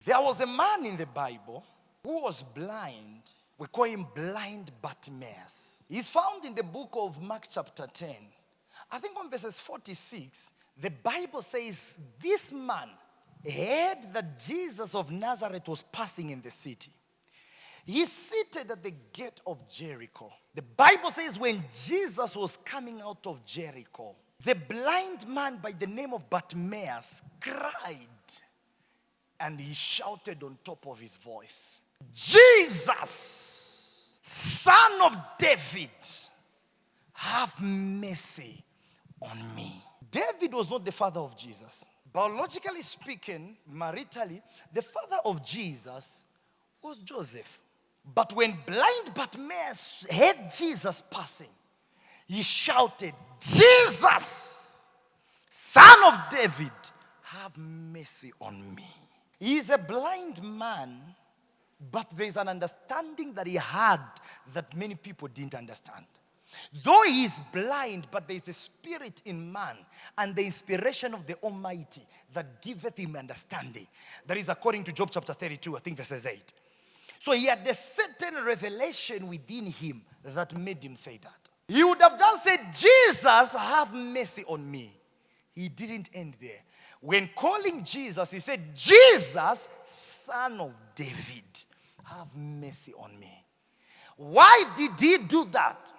There was a man in the Bible who was blind. We call him Blind Bartimaeus. He's found in the book of Mark chapter 10. I think on verses 46, the Bible says this man heard that Jesus of Nazareth was passing in the city. He's seated at the gate of Jericho. The Bible says when Jesus was coming out of Jericho, the blind man by the name of Bartimaeus cried and he shouted on top of his voice, "Jesus, Son of David, have mercy on me." David was not the father of Jesus. Biologically speaking, maritally, the father of Jesus was Joseph. But when blind Bartimaeus heard Jesus passing, he shouted, "Jesus, Son of David, have mercy on me." He is a blind man, but there is an understanding that he had that many people didn't understand. Though he is blind, but there is a spirit in man and the inspiration of the Almighty that giveth him understanding. That is according to Job chapter 32, I think verses 8. So he had a certain revelation within him that made him say that. He would have just said, "Jesus, have mercy on me." He didn't end there. When calling Jesus, he said, "Jesus, Son of David, have mercy on me." Why did he do that?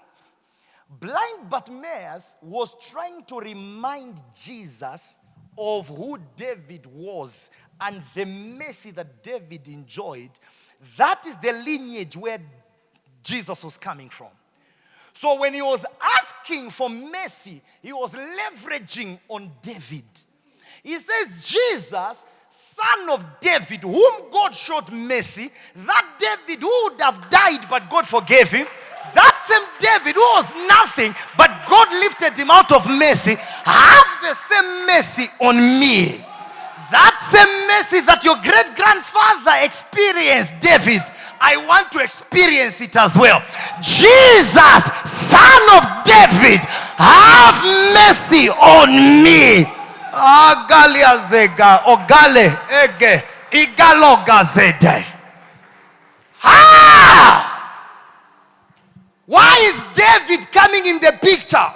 Blind Bartimaeus was trying to remind Jesus of who David was and the mercy that David enjoyed. That is the lineage where Jesus was coming from. So when he was asking for mercy, he was leveraging on David. He says, "Jesus, Son of David, whom God showed mercy, that David who would have died but God forgave him, that same David who was nothing but God lifted him out of mercy, have the same mercy on me." That same mercy that your great-grandfather experienced, David, I want to experience it as well. "Jesus, Son of David, have mercy on me." Agaliazega, ogale, ege, igalogazede. Why is David coming in the picture?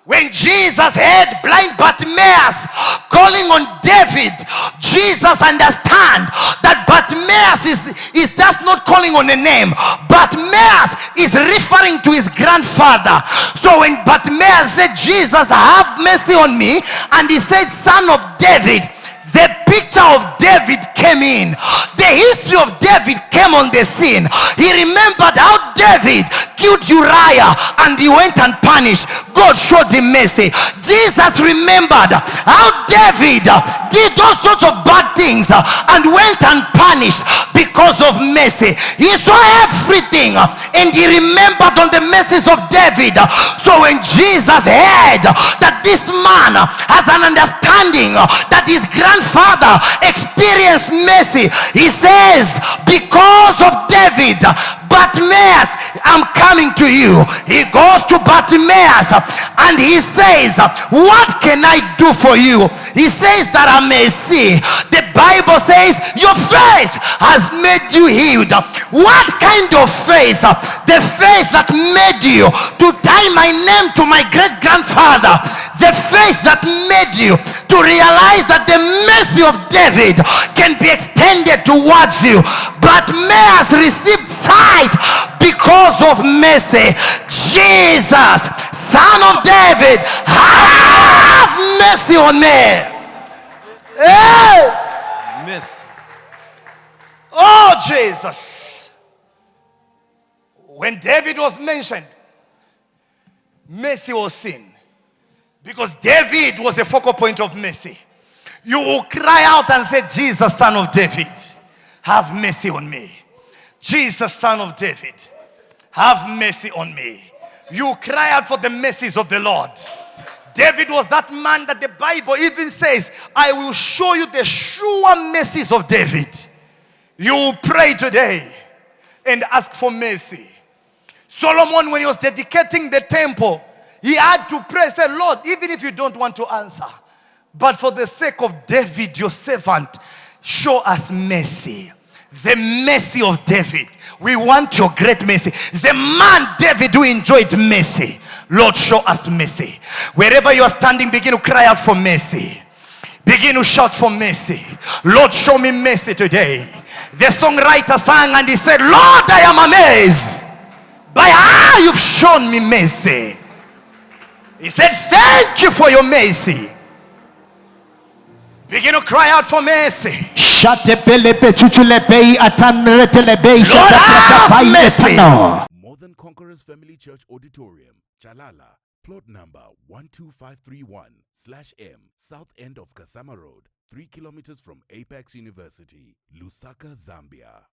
When Jesus heard blind Bartimaeus calling on David, Jesus understand that Bartimaeus is just not calling on a name. Bartimaeus is referring to his grandfather. So when Bartimaeus said, "Jesus, have mercy on me," and he said, "Son of David," the picture of David came in. The history of David came on the scene. He remembered how David killed Uriah and he went and punished. God showed him mercy. Jesus remembered how David did all sorts of bad things and went and punished because of mercy. He saw everything and he remembered on the mercies of David. So when Jesus heard that this man has an understanding that his grandfather experienced mercy, he says, "Because of David, Bartimaeus, I'm coming to you." He goes to Bartimaeus and he says, "What can I do for you?" He says that I may see. The Bible says, "Your faith has made you healed." What kind of faith? The faith that made you to tie my name to my great-grandfather. The faith that made you to realize that the mercy of David can be extended towards you. Bartimaeus received sight because of mercy. "Jesus, Son of David, have mercy on me." Hey! Miss. Oh, Jesus. When David was mentioned, mercy was seen. Because David was the focal point of mercy. You will cry out and say, "Jesus, Son of David, have mercy on me. Jesus, Son of David, have mercy on me." You cry out for the mercies of the Lord. David was that man that the Bible even says, "I will show you the sure mercies of David." You will pray today and ask for mercy. Solomon, when he was dedicating the temple, he had to pray, say, "Lord, even if you don't want to answer, but for the sake of David, your servant, show us mercy. The mercy of David. We want your great mercy. The man David who enjoyed mercy. Lord, show us mercy. Wherever you are standing, begin to cry out for mercy. Begin to shout for mercy. Lord, show me mercy today. The songwriter sang and he said, Lord, I am amazed by how you've shown me mercy. He said, thank you for your mercy. Begin to cry out for mercy. Lord, have mercy. More Than Conquerors Family Church Auditorium, Chalala, plot number 12531/M, south end of Kasama Road, 3 kilometers from Apex University, Lusaka, Zambia.